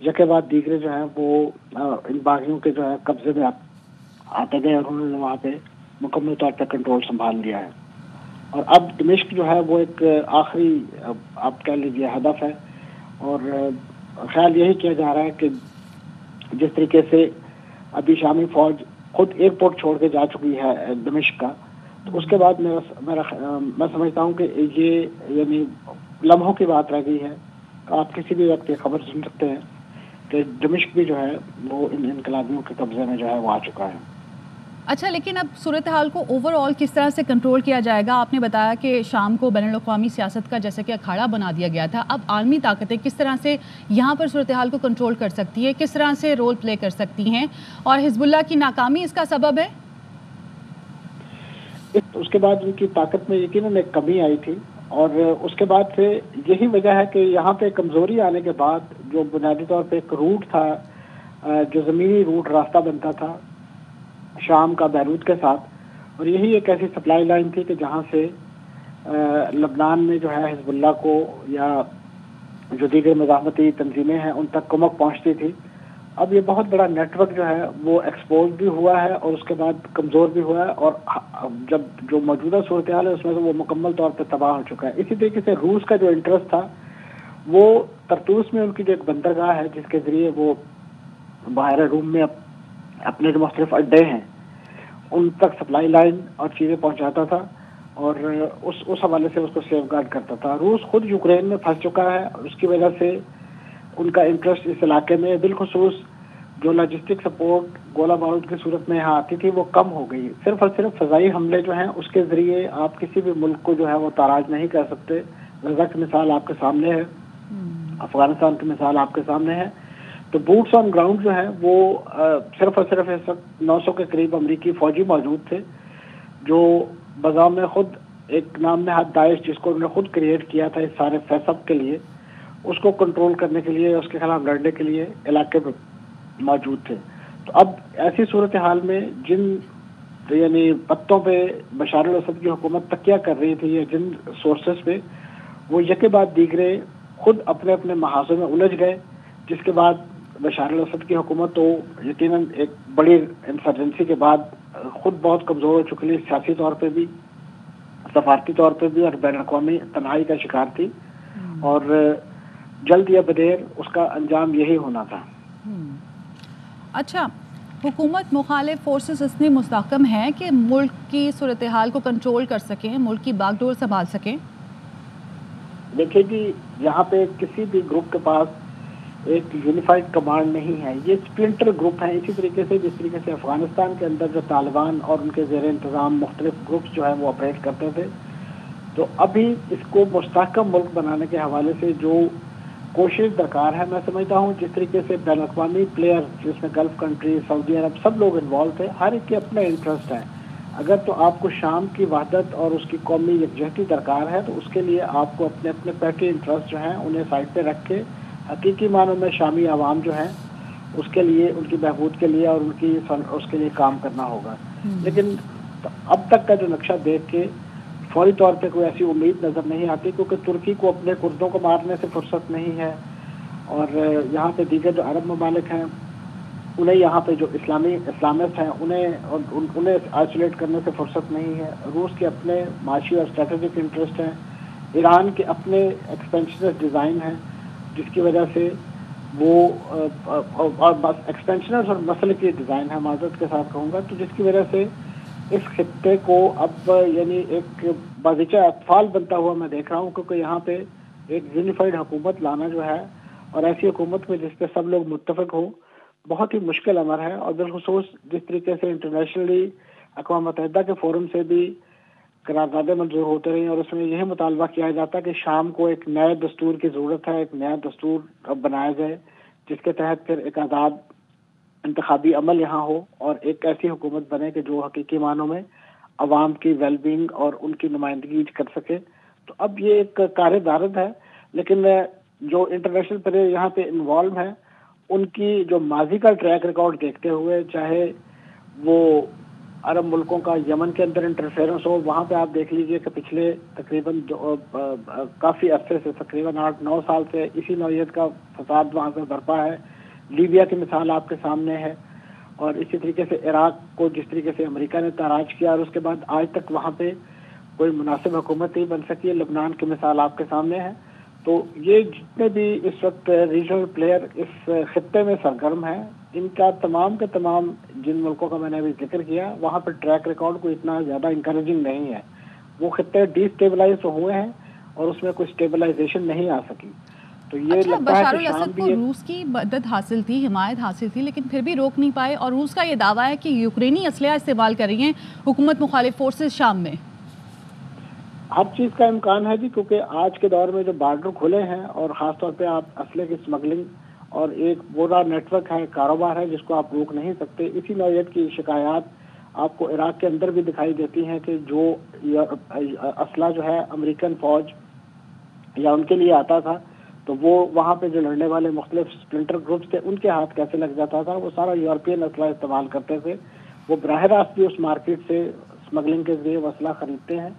یکے بعد دیگرے جو ہیں وہ ان باغیوں کے جو ہے قبضے میں آتے گئے اور انہوں نے وہاں پہ مکمل طور پہ کنٹرول سنبھال لیا ہے. اور اب دمشق جو ہے وہ ایک آخری آپ کہہ لیجیے ہدف ہے. اور خیال یہی کیا جا رہا ہے کہ جس طریقے سے ابھی شامی فوج خود ایئرپورٹ چھوڑ کے جا چکی ہے دمشق کا، تو اس کے بعد میں سمجھتا ہوں کہ یہ یعنی لمحوں کی بات رہ گئی ہے. آپ کسی بھی وقت یہ خبر سن سکتے ہیں کہ دمشق بھی جو ہے وہ ان انقلابیوں کے قبضے میں جو ہے وہ آ چکا ہے. اچھا، لیکن اب صورتحال کو اوور آل کس طرح سے کنٹرول کیا جائے گا؟ آپ نے بتایا کہ شام کو بین الاقوامی سیاست کا جیسے کہ اکھاڑا بنا دیا گیا تھا، اب عالمی طاقتیں کس طرح سے یہاں پر صورتحال کو کنٹرول کر سکتی ہے، کس طرح سے رول پلے کر سکتی ہیں، اور حزب اللہ کی ناکامی اس کا سبب ہے؟ اس کے بعد ان کی طاقت میں یقیناً ایک کمی آئی تھی، اور اس کے بعد سے یہی وجہ ہے کہ یہاں پہ کمزوری آنے کے بعد جو بنیادی طور پہ ایک روٹ تھا، جو زمینی روٹ راستہ بنتا تھا شام کا بیروت کے ساتھ، اور یہی ایک ایسی سپلائی لائن تھی کہ جہاں سے لبنان میں جو ہے حزب اللہ کو یا جو دیگر مزاحمتی تنظیمیں ہیں ان تک کمک پہنچتی تھی. اب یہ بہت بڑا نیٹ ورک جو ہے وہ ایکسپوز بھی ہوا ہے اور اس کے بعد کمزور بھی ہوا ہے، اور جب جو موجودہ صورتحال ہے اس میں سے وہ مکمل طور پہ تباہ ہو چکا ہے. اسی طریقے سے روس کا جو انٹرسٹ تھا وہ طرطوس میں ان کی جو ایک بندرگاہ ہے جس کے ذریعے وہ باہر روم میں اپنے جو مختلف اڈے ہیں ان تک سپلائی لائن اور چیزیں پہنچاتا تھا اور اس حوالے سے اس کو سیف گارڈ کرتا تھا. روس خود یوکرین میں پھنس چکا ہے اور اس کی وجہ سے ان کا انٹرسٹ اس علاقے میں بالخصوص جو لاجسٹک سپورٹ گولہ بارود کی صورت میں یہاں آتی تھی وہ کم ہو گئی. صرف اور صرف فضائی حملے جو ہیں اس کے ذریعے آپ کسی بھی ملک کو جو ہے وہ تاراج نہیں کر سکتے. غزہ کی مثال آپ کے سامنے ہے، افغانستان کی مثال آپ کے سامنے ہے. تو بوٹس آن گراؤنڈ جو ہے وہ صرف اور صرف اس وقت 900 کے قریب امریکی فوجی موجود تھے جو بذام میں خود ایک نام نہاد داعش جس کو انہوں نے خود کریٹ کیا تھا اس سارے فیصب کے لیے، اس کو کنٹرول کرنے کے لیے، اس کے خلاف لڑنے کے لیے علاقے میں موجود تھے. تو اب ایسی صورتحال میں جن یعنی پتوں پہ بشار الاسد کی حکومت تکیہ کر رہی تھی یا جن سورسز پہ، وہ یکے بعد دیگرے خود اپنے اپنے محاذوں میں الجھ گئے، جس کے بعد بشار الاسد کی حکومت تو یقیناً ایک بڑی انسرجنسی کے بعد خود بہت کمزور ہو چکی، سیاسی طور پہ بھی، سفارتی طور پہ بھی، اور بین الاقوامی تنہائی کا شکار تھی، اور جلد یا بدیر اس کا انجام یہی ہونا تھا. اچھا، حکومت مخالف فورسز اتنی مستحکم ہیں کہ ملک کی صورتحال کو کنٹرول کر سکیں، ملک کی باغ ڈور سنبھال سکیں؟ دیکھیے جی، یہاں پہ کسی بھی گروپ کے پاس ایک یونیفائڈ کمانڈ نہیں ہے، یہ سپلنٹر گروپ ہیں. اسی طریقے سے جس طریقے سے افغانستان کے اندر جو طالبان اور ان کے زیر انتظام مختلف گروپس جو ہیں وہ آپریٹ کرتے تھے، تو ابھی اس کو مستحکم ملک بنانے کے حوالے سے جو کوشش درکار ہے، میں سمجھتا ہوں جس طریقے سے بین الاقوامی پلیئر جس میں گلف کنٹری، سعودی عرب، سب لوگ انوالو تھے، ہر ایک کے اپنا انٹرسٹ ہے. اگر تو آپ کو شام کی وحدت اور اس کی قومی یکجہتی درکار ہے تو اس کے لیے آپ کو اپنے اپنے پیٹی انٹرسٹ جو ہیں انہیں سائڈ پہ رکھ کے حقیقی معنوں میں شامی عوام جو ہیں اس کے لیے، ان کی بہبود کے لیے اور اس کے لیے کام کرنا ہوگا. لیکن اب تک کا جو نقشہ دیکھ کے فوری طور پہ کوئی ایسی امید نظر نہیں آتی، کیونکہ ترکی کو اپنے کردوں کو مارنے سے فرصت نہیں ہے، اور یہاں پہ دیگر جو عرب ممالک ہیں انہیں یہاں پہ جو اسلامسٹ ہیں انہیں آئسولیٹ کرنے سے فرصت نہیں ہے. روس کے اپنے معاشی اور اسٹریٹجک انٹرسٹ ہیں، ایران کے اپنے ایکسپینشنسٹ ڈیزائن ہیں جس کی وجہ سے وہ ایکسپینشنسٹ اور مسئلے کی ڈیزائن ہے، معذرت کے ساتھ کہوں گا، تو جس کی وجہ سے اس خطے کو اب یعنی ایک بازیچہ اطفال بنتا ہوا میں دیکھ رہا ہوں، کیونکہ یہاں پہ ایک یونیفائڈ حکومت لانا جو ہے اور ایسی حکومت میں جس پہ سب لوگ متفق ہوں بہت ہی مشکل امر ہے. اور بالخصوص جس طریقے سے انٹرنیشنلی اقوام متحدہ کے فورم سے بھی قراردادیں منظور ہوتے رہی اور اس میں یہی مطالبہ کیا جاتا ہے کہ شام کو ایک نئے دستور کی ضرورت ہے، ایک نیا دستور بنایا جائے جس کے تحت پھر ایک آزاد انتخابی عمل یہاں ہو اور ایک ایسی حکومت بنے کہ جو حقیقی معنوں میں عوام کی ویل بینگ اور ان کی نمائندگی کر سکے. تو اب یہ ایک کار دارد ہے، لیکن جو انٹرنیشنل پلیئر یہاں پہ انوالو ہیں ان کی جو ماضی کا ٹریک ریکارڈ دیکھتے ہوئے، چاہے وہ عرب ملکوں کا یمن کے اندر انٹرفیئرنس ہو، وہاں پہ آپ دیکھ لیجئے کہ پچھلے تقریباً کافی عرصے سے، تقریباً 8-9 سال سے اسی نوعیت کا فساد وہاں پہ برپا ہے. لیبیا کی مثال آپ کے سامنے ہے، اور اسی طریقے سے عراق کو جس طریقے سے امریکہ نے تاراج کیا اور اس کے بعد آج تک وہاں پہ کوئی مناسب حکومت نہیں بن سکی ہے. لبنان کی مثال آپ کے سامنے ہے. تو یہ جتنے بھی اس وقت ریجنل پلیئر اس خطے میں سرگرم ہیں، ان کا تمام کے تمام جن ملکوں کا میں نے ابھی ذکر کیا وہاں پہ ٹریک ریکارڈ کوئی اتنا زیادہ انکریجنگ نہیں ہے. وہ خطے ڈی اسٹیبلائز ہوئے ہیں اور اس میں کوئی اسٹیبلائزیشن نہیں آ سکی. تو یہ لگتا ہے بشار کہ شام الاسد بھی کو روس کی مدد حاصل تھی، حمایت حاصل تھی، لیکن پھر بھی روک نہیں پائے، اور روس کا یہ دعویٰ ہے کہ یوکرینی اسلحہ استعمال کر رہی ہیں حکومت مخالف فورسز شام میں. ہر چیز کا امکان ہے جی، کیونکہ آج کے دور میں جو بارڈر کھلے ہیں اور خاص طور پہ آپ اسلحے کی اسمگلنگ اور ایک پورا نیٹ ورک ہے، کاروبار ہے جس کو آپ روک نہیں سکتے. اسی نوعیت کی شکایات آپ کو عراق کے اندر بھی دکھائی دیتی ہیں کہ جو اسلحہ جو ہے امریکن فوج یا ان کے لیے آتا تھا تو وہ وہاں پہ جو لڑنے والے مختلف اسپلنٹر گروپس تھے ان کے ہاتھ کیسے لگ جاتا تھا. وہ سارا یورپین اسلحہ استعمال کرتے تھے. وہ براہ راست بھی اس مارکیٹ سے اسمگلنگ کے ذریعے وہ اسلحہ خریدتے ہیں.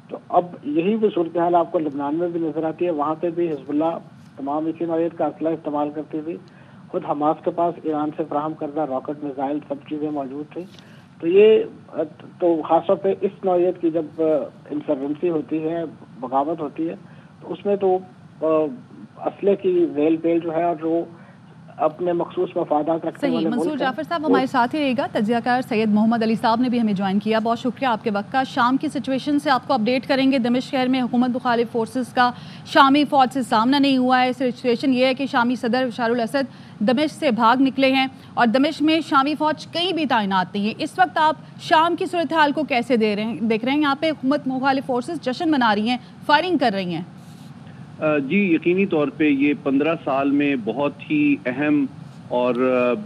تو اب یہی بھی صورتحال آپ کو لبنان میں بھی نظر آتی ہے. وہاں پہ بھی حزب اللہ تمام اسی نوعیت کا اسلحہ استعمال کرتی تھی. خود حماس کے پاس ایران سے فراہم کردہ راکٹ میزائل سب چیزیں موجود تھیں. تو یہ تو خاص طور پہ اس نوعیت کی جب انسرجنسی ہوتی ہے، بغاوت ہوتی ہے، تو اس میں تو اسلحے کی ریل پیل جو ہے اور جو اپنے مخصوص مفادات رکھنے والے ملک منصور جعفر صاحب ہمارے ساتھ ہی رہے گا. تجزیہ کار سید محمد علی صاحب نے بھی ہمیں جوائن کیا. بہت شکریہ آپ کے وقت کا. شام کی سچویشن سے آپ کو اپڈیٹ کریں گے. دمشق شہر میں حکومت مخالف فورسز کا شامی فوج سے سامنا نہیں ہوا ہے. سچویشن یہ ہے کہ شامی صدر بشار الاسد دمشق سے بھاگ نکلے ہیں اور دمشق میں شامی فوج کہیں بھی تعینات نہیں ہے. اس وقت آپ شام کی صورتحال کو کیسے دیکھ رہے ہیں؟ یہاں پہ حکومت مخالف فورسز جشن منا رہی ہیں، فائرنگ کر رہی ہیں. جی یقینی طور پہ یہ 15 سال میں بہت ہی اہم اور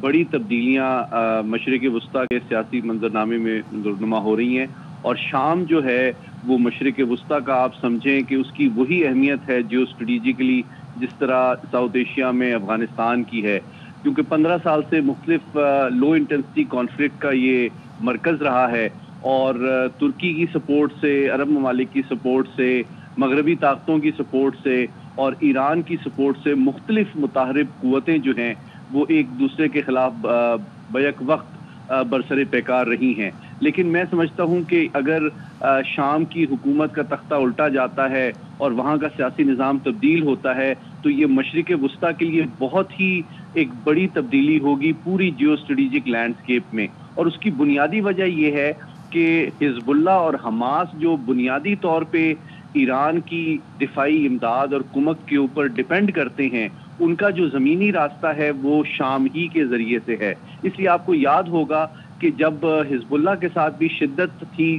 بڑی تبدیلیاں مشرق وسطیٰ کے سیاسی منظرنامے میں رونما ہو رہی ہیں. اور شام جو ہے وہ مشرق وسطیٰ کا آپ سمجھیں کہ اس کی وہی اہمیت ہے جو اسٹریٹجکلی جس طرح ساؤتھ ایشیا میں افغانستان کی ہے. کیونکہ 15 سال سے مختلف لو انٹینسٹی کانفلکٹ کا یہ مرکز رہا ہے، اور ترکی کی سپورٹ سے، عرب ممالک کی سپورٹ سے، مغربی طاقتوں کی سپورٹ سے اور ایران کی سپورٹ سے مختلف متحرک قوتیں جو ہیں وہ ایک دوسرے کے خلاف بیک وقت برسر پیکار رہی ہیں. لیکن میں سمجھتا ہوں کہ اگر شام کی حکومت کا تختہ الٹا جاتا ہے اور وہاں کا سیاسی نظام تبدیل ہوتا ہے تو یہ مشرق وسطیٰ کے لیے بہت ہی ایک بڑی تبدیلی ہوگی پوری جیو اسٹریٹجک لینڈسکیپ میں. اور اس کی بنیادی وجہ یہ ہے کہ حزب اللہ اور حماس جو بنیادی طور پہ ایران کی دفاعی امداد اور کمک کے اوپر ڈیپینڈ کرتے ہیں، ان کا جو زمینی راستہ ہے وہ شام ہی کے ذریعے سے ہے. اس لیے آپ کو یاد ہوگا کہ جب حزب اللہ کے ساتھ بھی شدت تھی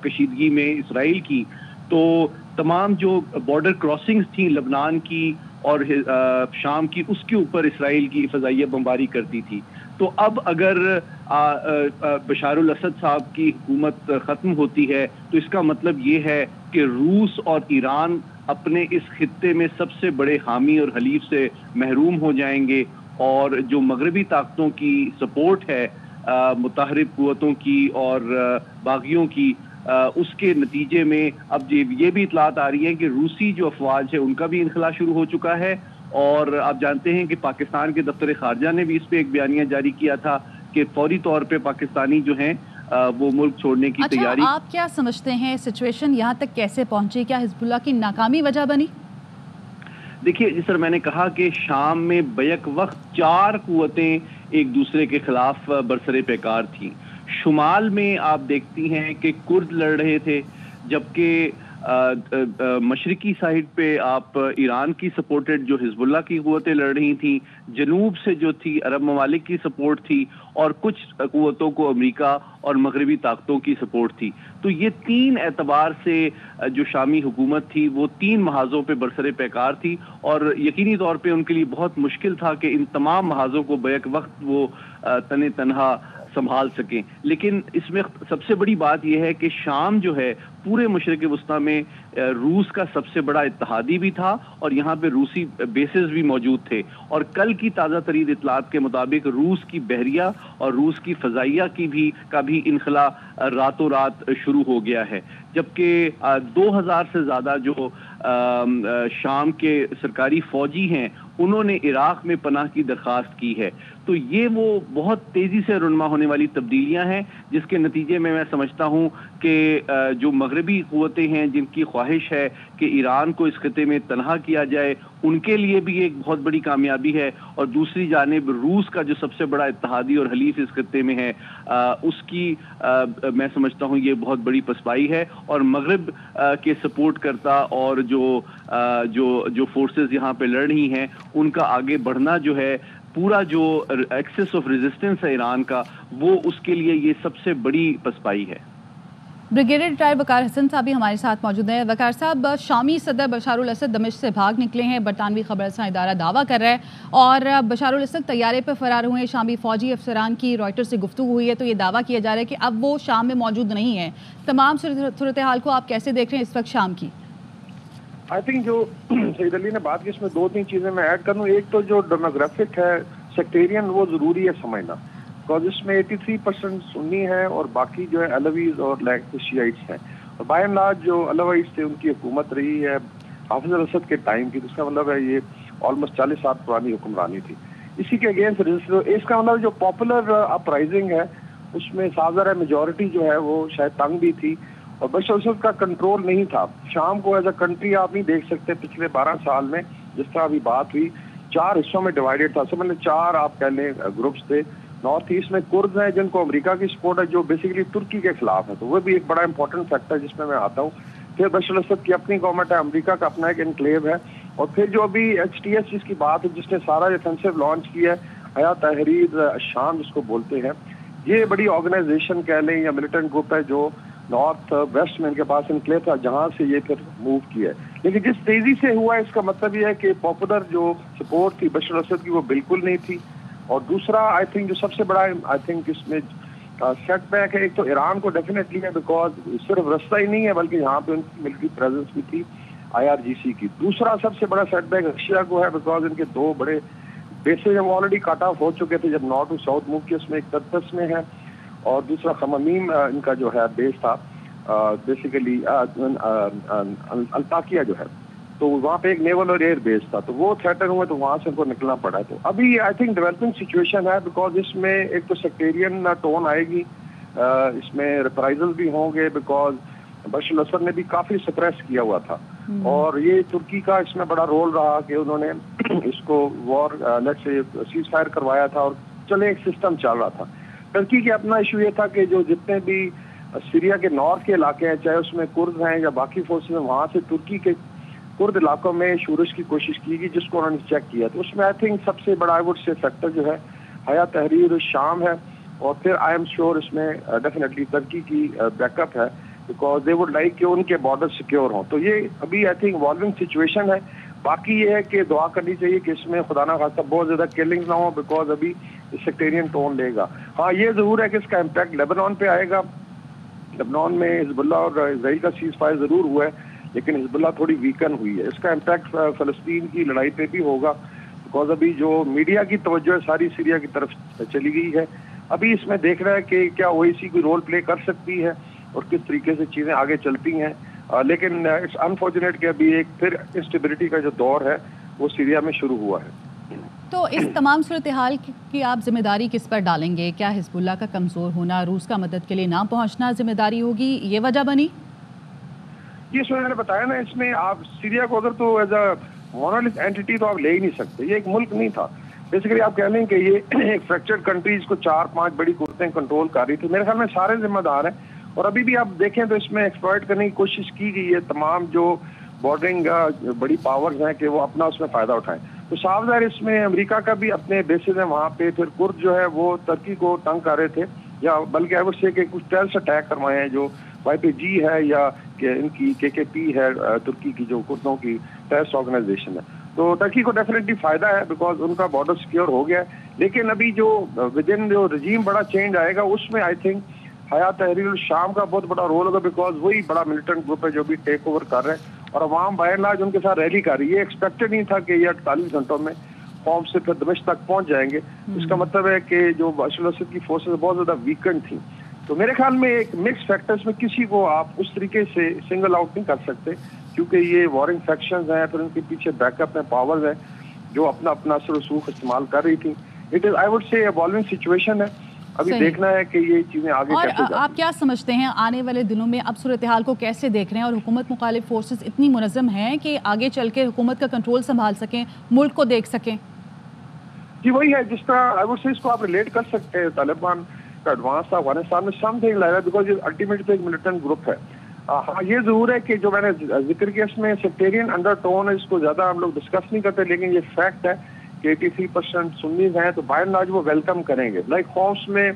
کشیدگی میں اسرائیل کی، تو تمام جو بارڈر کراسنگز تھیں لبنان کی اور شام کی، اس کے اوپر اسرائیل کی فضائیہ بمباری کرتی تھی. تو اب اگر بشار الاسد صاحب کی حکومت ختم ہوتی ہے تو اس کا مطلب یہ ہے کہ روس اور ایران اپنے اس خطے میں سب سے بڑے حامی اور حلیف سے محروم ہو جائیں گے، اور جو مغربی طاقتوں کی سپورٹ ہے متحرک قوتوں کی اور باغیوں کی، اس کے نتیجے میں اب یہ بھی اطلاعات آ رہی ہیں کہ روسی جو افواج ہے ان کا بھی انخلا شروع ہو چکا ہے. اور آپ جانتے ہیں کہ پاکستان کے دفتر خارجہ نے بھی اس پہ ایک بیانیہ جاری کیا تھا کہ فوری طور پہ پاکستانی جو ہیں وہ ملک چھوڑنے کی تیاری. آپ کیا سمجھتے ہیں سچویشن یہاں تک کیسے پہنچی؟ کیا حزب اللہ کی ناکامی وجہ بنی؟ دیکھیے جی سر، میں نے کہا کہ شام میں بیک وقت 4 قوتیں ایک دوسرے کے خلاف برسر پیکار تھیں. شمال میں آپ دیکھتی ہیں کہ کرد لڑ رہے تھے، جبکہ مشرقی سائڈ پہ آپ ایران کی سپورٹڈ جو حزب اللہ کی قوتیں لڑ رہی تھیں. جنوب سے جو تھی عرب ممالک کی سپورٹ تھی، اور کچھ قوتوں کو امریکہ اور مغربی طاقتوں کی سپورٹ تھی. تو یہ 3 اعتبار سے جو شامی حکومت تھی وہ 3 محاذوں پہ برسر پیکار تھی، اور یقینی طور پہ ان کے لیے بہت مشکل تھا کہ ان تمام محاذوں کو بیک وقت وہ تنہا سنبھال سکیں. لیکن اس میں سب سے بڑی بات یہ ہے کہ شام جو ہے پورے مشرق وسطیٰ میں روس کا سب سے بڑا اتحادی بھی تھا، اور یہاں پہ روسی بیسز بھی موجود تھے. اور کل کی تازہ ترین اطلاعات کے مطابق روس کی بحریہ اور روس کی فضائیہ کا بھی انخلا راتوں رات شروع ہو گیا ہے. جبکہ 2000 سے زیادہ جو شام کے سرکاری فوجی ہیں انہوں نے عراق میں پناہ کی درخواست کی ہے. تو یہ وہ بہت تیزی سے رونما ہونے والی تبدیلیاں ہیں جس کے نتیجے میں سمجھتا ہوں کہ جو مغربی قوتیں ہیں جن کی خواہش ہے کہ ایران کو اس خطے میں تنہا کیا جائے, ان کے لیے بھی ایک بہت بڑی کامیابی ہے, اور دوسری جانب روس کا جو سب سے بڑا اتحادی اور حلیف اس خطے میں ہے اس کی میں سمجھتا ہوں یہ بہت بڑی پسپائی ہے, اور مغرب کے سپورٹ کرتا اور جو فورسز یہاں پہ لڑ رہی ہیں ان کا آگے بڑھنا جو ہے, پورا جو ایکسس آف ریزسٹنس ہے ایران کا, وہ اس کے لیے یہ سب سے بڑی پسپائی ہے. بریگیڈیئر ریٹائر وقار حسن صاحب بھی ہمارے ساتھ موجود ہیں. وقار صاحب, شامی صدر بشار الاسد دمشق سے بھاگ نکلے ہیں, برطانوی خبر رساں ادارہ دعویٰ کر رہا ہے, اور بشار الاسد طیارے پر فرار ہوئے ہیں. شامی فوجی افسران کی روائٹر سے گفتگو ہوئی ہے تو یہ دعویٰ کیا جا رہا ہے کہ اب وہ شام میں موجود نہیں ہیں. تمام صورتحال کو آپ کیسے دیکھ رہے ہیں اس وقت شام کی؟ آئی تھنک جو سعید علی نے بات کی اس میں 2-3 چیزیں میں ایڈ کروں. ایک تو جو ڈیموگرافک ہے سیکٹیرین, وہ ضروری ہے سمجھنا, بیکاز اس میں 83% سنی ہے اور باقی جو ہے علویز اور شیعیٹس ہیں. اور بائی اینڈ لارج جو علویز تھے ان کی حکومت رہی ہے حافظ الاسد کے ٹائم کی, تو اس کا مطلب ہے یہ آلموسٹ 40 سال پرانی حکمرانی تھی. اسی کے اگینسٹ اس کا مطلب جو پاپولر اپرائزنگ ہے اس میں صاف ظاہر ہے میجورٹی جو ہے وہ شاید تنگ بھی تھی, اور بشار الاسد کا کنٹرول نہیں تھا. شام کو ایز اے کنٹری آپ نہیں دیکھ سکتے پچھلے 12 سال میں, جس طرح ابھی بات ہوئی 4 حصوں میں ڈیوائیڈڈ تھا. سب میں 4 آپ کہہ لیں گروپس تھے. نارتھ ایسٹ میں کرد ہیں جن کو امریکہ کی سپورٹ ہے, جو بیسیکلی ترکی کے خلاف ہے, تو وہ بھی ایک بڑا امپورٹنٹ فیکٹر ہے جس میں آتا ہوں. پھر بشار الاسد کی اپنی گورنمنٹ ہے, امریکہ کا اپنا ایک انکلیو ہے, اور پھر جو ابھی HTS جس کی بات ہے جس نے سارا ڈیفینسو لانچ کیا ہے, حیات تحریر الشام جس کو بولتے ہیں, یہ بڑی آرگنائزیشن کہہ لیں یا ملیٹنٹ گروپ ہے جو نارتھ ویسٹ میں ان کے پاس انکلیو تھا, جہاں سے یہ پھر موو کیا ہے. لیکن جس تیزی سے ہوا ہے اس کا مطلب یہ ہے کہ پاپولر جو سپورٹ تھی بشار الاسد کی وہ بالکل نہیں تھی. اور دوسرا آئی تھنک جو سب سے بڑا آئی تھنک اس میں سیٹ بیک ہے, ایک تو ایران کو ڈیفینیٹلی ہے بیکاز صرف رستہ ہی نہیں ہے بلکہ یہاں پہ ان کی ملٹری پریزنس بھی تھی IRGC کی. دوسرا سب سے بڑا سیٹ بیک رشیا کو ہے بیکاز ان کے 2 بڑے بیسز ہم آلریڈی کٹ آف ہو چکے تھے جب نارتھ ٹو ساؤتھ موو کیا, اس میں ایک ترتس میں ہے اور دوسرا خمامیم ان کا جو ہے بیس تھا بیسیکلی الطاقیہ جو ہے, تو وہاں پہ ایک نیول اور ایئر بیس تھا, تو وہ تھریٹن ہوئے تو وہاں سے ان کو نکلنا پڑا. تو ابھی آئی تھنک ڈیولپنگ سچویشن ہے بیکاز اس میں ایک تو سیکٹیرین ٹون آئے گی, اس میں ریپرائزل بھی ہوں گے بیکاز بشار الاسد نے بھی کافی سپریس کیا ہوا تھا, اور یہ ترکی کا اس میں بڑا رول رہا کہ انہوں نے اس کو وار لیٹ سے سیز فائر کروایا تھا اور چلے ایک سسٹم چل رہا تھا. ترکی کا اپنا ایشو یہ تھا کہ جو جتنے بھی سیریا کے نارتھ کے علاقے ہیں, چاہے اس میں کرد ہیں یا باقی فورسز ہیں, وہاں سے ترکی کے کرد علاقوں میں شورش کی کوشش کی گئی جس کو انہوں نے چیک کیا. تو اس میں آئی تھنک سب سے بڑا آئی وڈ سے فیکٹر جو ہے حیات تحریر شام ہے, اور پھر آئی ایم شیور اس میں ڈیفینیٹلی ترکی کی بیک اپ ہے بیکاز دے وڈ لائک کہ ان کے بارڈر سیکیور ہوں. تو یہ ابھی آئی تھنک ایوالونگ سچویشن ہے. باقی یہ ہے کہ دعا کرنی چاہیے کہ اس میں خدا نہ خواستہ بہت زیادہ کلنگز نہ ہو بیکاز ابھی سیکٹیرین ٹون لے گا. ہاں یہ ضرور ہے کہ اس کا امپیکٹ لیبنان پہ آئے گا. لبنان میں حزب اللہ اور اسرائیل کا سیز فائر ضرور ہوا ہے لیکن حزب اللہ تھوڑی ویکن ہوئی ہے. اس کا امپیکٹ فلسطین کی لڑائی پہ بھی ہوگا بیکاز ابھی جو میڈیا کی توجہ ہے ساری سیریا کی طرف چلی گئی ہے. ابھی اس میں دیکھ رہا ہے کہ کیا OIC کوئی رول پلے کر سکتی ہے اور کس طریقے سے چیزیں آگے چلتی ہیں. لیکن اٹس انفارچونیٹ کہ ابھی ایک پھر انسٹیبلٹی کا جو دور ہے وہ سیریا میں شروع ہوا ہے. تو اس تمام صورتحال کی آپ ذمہ داری کس پر ڈالیں گے؟ کیا حزب اللہ کا کمزور ہونا، روس کا مدد کے لیے نہ پہنچنا ذمہ داری ہوگی، یہ وجہ بنی؟ یہ میں نے بتایا نا, اس میں آپ سیریا کو اگر تو ایز اے مونولتھ اینٹی تو آپ لے ہی نہیں سکتے. یہ ایک ملک نہیں تھا. بیسیکلی آپ کہہ لیں کہ یہ ایک فریکچرڈ کنٹریز کو 4-5 بڑی قوتیں کنٹرول کر رہی تھی. میرے خیال میں سارے ذمہ دار ہیں اور ابھی بھی آپ دیکھیں تو اس میں ایکسپلائٹ کرنے کی کوشش کی گئی ہے تمام جو بارڈرنگ بڑی پاورز ہیں کہ وہ اپنا اس میں فائدہ اٹھائیں. تو صاف ظاہر اس میں امریکہ کا بھی اپنے بیسز ہیں وہاں پہ. پھر کرد جو ہے وہ ترکی کو تنگ کر رہے تھے یا بلکہ ایور سے کہ کچھ ٹیررسٹ اٹیک کروائے ہیں جو YPG ہے یا کہ ان کی KKP ہے ترکی کی جو کردوں کی ٹیررسٹ آرگنائزیشن ہے. تو ترکی کو ڈیفینیٹلی فائدہ ہے بیکاز ان کا بارڈر سیکیور ہو گیا ہے. لیکن ابھی جو ود ان جو رجیم بڑا چینج آئے گا اس میں آئی تھنک حیات تحریر الشام کا بہت بڑا رول ہوگا بیکاز وہی بڑا ملیٹنٹ گروپ ہے جو بھی ٹیک اوور کر رہے ہیں اور عوام بائی اینڈ لارج ان کے ساتھ ریلی کر رہی ہے. یہ ایکسپیکٹڈ نہیں تھا کہ یہ 48 گھنٹوں میں قوم سے پھر دمشق تک پہنچ جائیں گے. اس کا مطلب ہے کہ جو بشار الاسد کی فورسز بہت زیادہ ویکنڈ تھیں. تو میرے خیال میں ایک مکس فیکٹرز میں کسی کو آپ اس طریقے سے سنگل آؤٹ نہیں کر سکتے کیونکہ یہ وارنگ فیکشنز ہیں, پھر ان کے پیچھے بیک اپ ہیں, پاورز ہیں. جو اپنا اپنا اثر رسوخ استعمال کر رہی تھی. It is I would say evolving situation ہے, ابھی دیکھنا ہے کہ یہ چیزیں آگے کیسے جاتی ہیں. اور آپ کیا سمجھتے ہیں آنے والے دنوں میں اب صورتحال کو کیسے دیکھ رہے ہیں, اور حکومت مخالف فورسز اتنی منظم ہیں کہ آگے چل کے حکومت کا کنٹرول سنبھال سکیں, ملک کو دیکھ سکیں؟ جی وہی ہے جس طرح آئی وڈ سے اس کو آپ ریلیٹ کر سکتے ہیں طالبان کا ایڈوانس تھا افغانستان میں, some thing like that, because یہ الٹیمیٹلی ایک ملیٹنٹ گروپ ہے. ہاں یہ ضرور ہے کہ جو میں نے ذکر کیا اس میں سیکٹیرین انڈر ٹون ہے, اس کو زیادہ ہم لوگ ڈسکس نہیں کرتے, لیکن یہ فیکٹ ہے کہ 83% سنیز ہیں تو بائی اینڈ لارج وہ ویلکم کریں گے. لائک ہومس میں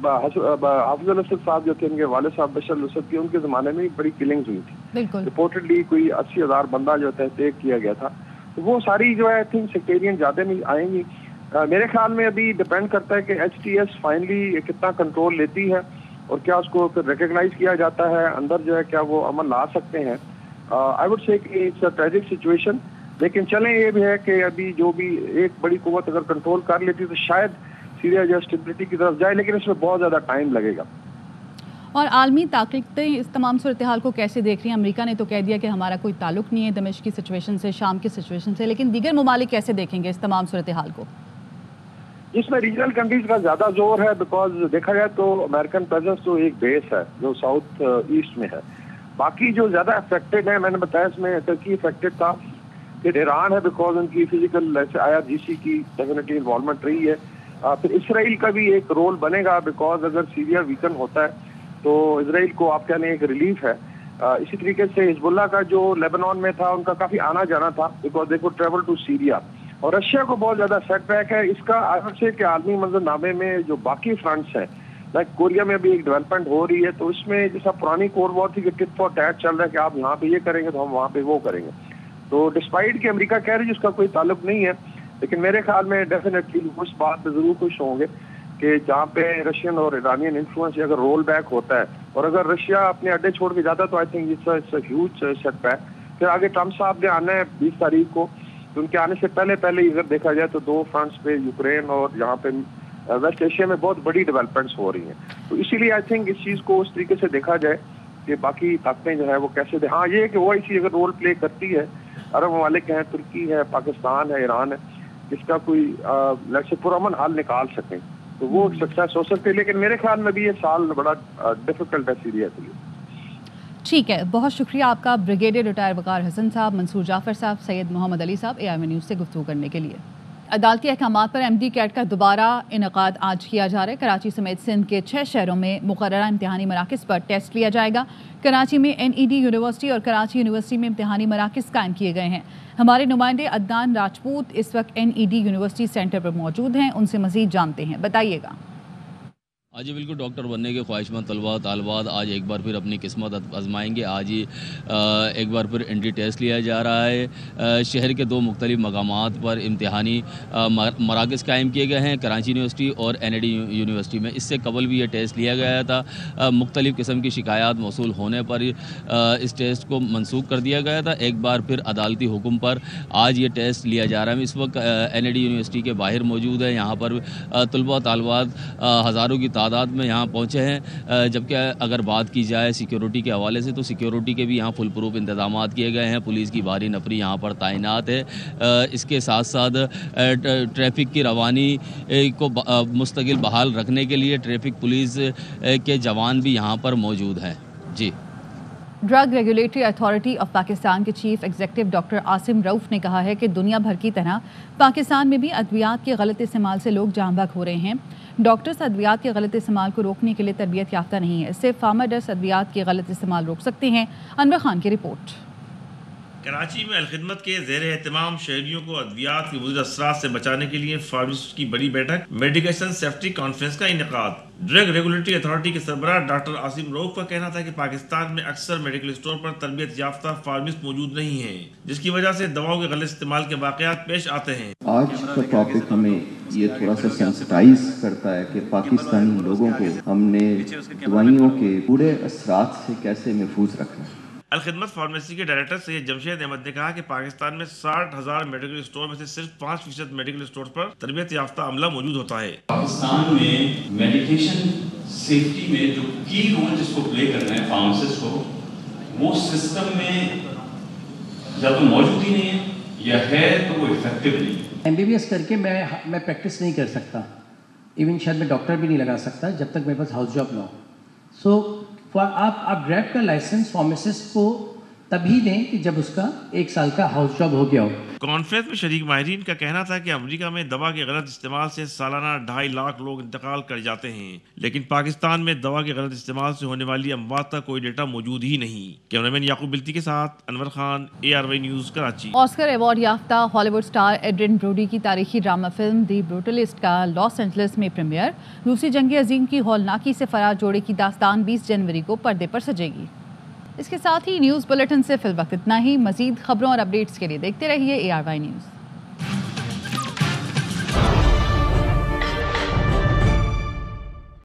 حافظ الاسد صاحب جو تھے, ان کے والد صاحب بشر الاسد کی, ان کے زمانے میں بڑی کلنگز ہوئی تھی, رپورٹڈلی کوئی 80,000 بندہ جو تحقیق کیا گیا تھا. تو وہ ساری جو ہے آئی تھنک سیکٹیرین زیادہ نہیں آئیں گی. میرے خیال میں ابھی ڈپینڈ کرتا ہے کہ ایچ ٹی ایس فائنلی کتنا کنٹرول لیتی ہے اور کیا اس کو پھر ریکگنائز کیا جاتا ہے اندر جو ہے, کیا وہ عمل لا سکتے ہیں. آئی وڈ سے کہ اٹس اے ٹریجک سچویشن, لیکن چلیں یہ بھی ہے کہ ابھی جو بھی ایک بڑی قوت اگر کنٹرول کر لیتی تو شاید سیریا جو اسٹیبلٹی کی طرف جائے, لیکن اس میں بہت زیادہ ٹائم لگے گا. اور عالمی طاقتیں اس تمام صورتحال کو کیسے دیکھ رہی ہیں؟ امریکہ نے تو کہہ دیا کہ ہمارا کوئی تعلق نہیں ہے دمشق کی سچویشن سے, شام کی سچویشن سے, لیکن دیگر ممالک کیسے دیکھیں گے اس تمام صورتحال کو؟ اس میں ریجنل کنٹریز کا زیادہ زور ہے, بیکاز دیکھا جائے تو امریکن پریزنس تو ایک بیس ہے جو ساؤتھ ایسٹ میں ہے. باقی جو زیادہ افیکٹڈ ہیں, میں نے بتایا اس میں ترکی افیکٹڈ تھا, پھر ایران ہے بیکاز ان کی فزیکل IRGC کی ڈیفینیٹلی انوالومنٹ رہی ہے. پھر اسرائیل کا بھی ایک رول بنے گا, بیکاز اگر سیریا ویکن ہوتا ہے تو اسرائیل کو آپ کہنے ایک ریلیف ہے. اسی طریقے سے حزب اللہ کا جو لیبنان میں تھا, ان کا کافی آنا جانا تھا, because they could travel to Syria. اور رشیا کو بہت زیادہ سیٹ بیک ہے. اس کا آئی سے کہ عالمی منظر نامے میں جو باقی فرنٹس ہیں, لائک کوریا میں بھی ایک ڈیولپمنٹ ہو رہی ہے, تو اس میں جیسا پرانی کولڈ وار تھی کہ ٹٹ فار ٹیٹ چل رہا ہے کہ آپ یہاں پہ یہ کریں گے تو ہم وہاں پہ وہ کریں گے. تو ڈسپائٹ کہ امریکہ کہہ رہی ہے اس کا کوئی تعلق نہیں ہے, لیکن میرے خیال میں ڈیفینیٹلی اس بات پہ ضرور خوش ہوں گے کہ جہاں پہ رشین اور ایرانین انفلوئنس اگر رول بیک ہوتا ہے, اور اگر رشیا اپنے اڈے چھوڑ کے جاتا ہے تو I think it's a huge setback. پھر آگے ٹرمپ صاحب نے آنا ہے 20 تاریخ کو, تو ان کے آنے سے پہلے اگر دیکھا جائے تو دو فرنٹس پہ, یوکرین اور یہاں پہ ویسٹ ایشیا میں بہت بڑی ڈیولپمنٹس ہو رہی ہیں. تو اسی لیے آئی تھنک اس چیز کو اس طریقے سے دیکھا جائے کہ باقی طاقتیں جو ہے وہ کیسے ہاں یہ کہ وہ اسی اگر رول پلے کرتی ہے, عرب ممالک ہیں, ترکی ہے, پاکستان ہے, ایران ہے, جس کا کوئی پرامن حل نکال سکیں تو وہ سکسیس ہو سکتے. لیکن میرے خیال میں بھی یہ سال بڑا ڈیفیکلٹ ہے سیریا کے لیے. ٹھیک ہے, بہت شکریہ آپ کا بریگیڈیئر ریٹائر وقار حسن صاحب, منصور جعفر صاحب, سید محمد علی صاحب, AIM نیوز سے گفتگو کرنے کے لیے. عدالتی احکامات پر MD کیٹ کا دوبارہ انعقاد آج کیا جا رہا ہے. کراچی سمیت سندھ کے 6 شہروں میں مقررہ امتحانی مراکز پر ٹیسٹ لیا جائے گا. کراچی میں NED یونیورسٹی اور کراچی یونیورسٹی میں امتحانی مراکز قائم کیے گئے ہیں. ہمارے نمائندے عدنان راجپوت اس وقت NED یونیورسٹی سینٹر پر موجود ہیں, ان سے مزید جانتے ہیں. بتائیے گا. آج بالکل ڈاکٹر بننے کے خواہشمند طلباء طالبات آج ایک بار پھر اپنی قسمت آزمائیں گے. آج ہی ایک بار پھر ND ٹیسٹ لیا جا رہا ہے. شہر کے 2 مختلف مقامات پر امتحانی مراکز قائم کیے گئے ہیں, کراچی یونیورسٹی اور NED یونیورسٹی میں. اس سے قبل بھی یہ ٹیسٹ لیا گیا تھا. مختلف قسم کی شکایات موصول ہونے پر اس ٹیسٹ کو منسوخ کر دیا گیا تھا. ایک بار پھر عدالتی حکم پر آج یہ ٹیسٹ لیا جا رہا ہے. اس وقت NED یونیورسٹی کے باہر موجود ہے. یہاں پر طلباء طالبات ہزاروں کی تعداد میں یہاں پہنچے ہیں. جبکہ اگر بات کی جائے سیکیورٹی کے حوالے سے تو سیکیورٹی کے بھی یہاں فل پروف انتظامات کیے گئے ہیں. پولیس کی بھاری نفری یہاں پر تعینات ہے. اس کے ساتھ ساتھ ٹریفک کی روانی کو مستقل بحال رکھنے کے لیے ٹریفک پولیس کے جوان بھی یہاں پر موجود ہیں. جی. Drug regulatory authority of Pakistan کے chief executive doctor Asim Rauf نے کہا ہے کہ دنیا بھر کی طرح پاکستان میں بھی ادویات کے غلط استعمال سے لوگ جاں بحق ہو رہے ہیں. ڈاکٹرز ادویات کے غلط استعمال کو روکنے کے لیے تربیت یافتہ نہیں ہے. صرف فارماڈرس ادویات کے غلط استعمال روک سکتے ہیں. انور خان کی رپورٹ. کراچی میں الخدمت کے زیر اہتمام شہریوں کو ادویات کے مضر اثرات سے بچانے کے لیے فارماسسٹ کی بڑی بیٹھک میڈیکیشن سیفٹی کانفرنس کا انعقاد. ڈرگ ریگولیٹری اتھارٹی کے سربراہ ڈاکٹر عاصم رؤف کا کہنا تھا کہ پاکستان میں اکثر میڈیکل اسٹور پر تربیت یافتہ فارماسسٹ موجود نہیں ہیں, جس کی وجہ سے دواؤں کے غلط استعمال کے واقعات پیش آتے ہیں. آج کا ٹاپک ہمیں یہ تھوڑا سا سینسٹائز کرتا ہے کہ پاکستانی لوگوں کو ہم نے دوائیوں کے برے اثرات سے کیسے محفوظ رکھنا ہے. الخدمت فارمیسی کے ڈائریکٹر سید جمشید احمد نے کہا کہ پاکستان میں 60,000 میڈیکل اسٹور میں سے صرف 5% میڈیکل اسٹور پر تربیت یافتہ عملہ موجود ہوتا ہے. پاکستان میں میڈیکیشن سیفٹی میں جو کی رول جس کو پلے کرنا ہے فارماسسٹ کو, وہ سسٹم میں یا تو موجود ہی نہیں ہے یا ہے تو وہ افیکٹو نہیں. MBBS کر کے میں پریکٹس نہیں کر سکتا، ایون شاید میں ڈاکٹر بھی نہیں لگا سکتا جب تک میرے پاس ہاؤس جاب نہ ہو. سو آپ ڈرائیو کا لائسنس فارماسسٹ کو تبھی دیں کہ جب اس کا 1 سال کا ہاؤس جاب ہو گیا ہو. کانفرنس میں شریک ماہرین کا کہنا تھا کہ امریکہ میں دوا کے غلط استعمال سے سالانہ 2.5 لاکھ لوگ انتقال کر جاتے ہیں، لیکن پاکستان میں دوا کے غلط استعمال سے ہونے والی اموات کا کوئی ڈیٹا موجود ہی نہیں. کیمرامین یعقوب بلتی کے ساتھ Anwar Khan, ARY news Karachi. Oscar award یافتہ ہالی ووڈ سٹار ایڈرین بروڈی کی تاریخی ڈرامہ فلم دی بروٹلسٹ کا لاس اینجلس میں پریمیئر. دوسری جنگ عظیم کی ہولناکی سے فرار جوڑے کی داستان 20 جنوری کو پردے پر سجے گی. اس کے ساتھ ہی نیوز بلیٹن سے فی الوقت اتنا ہی. مزید خبروں اور اپڈیٹس کے لیے دیکھتے رہیے ARY نیوز.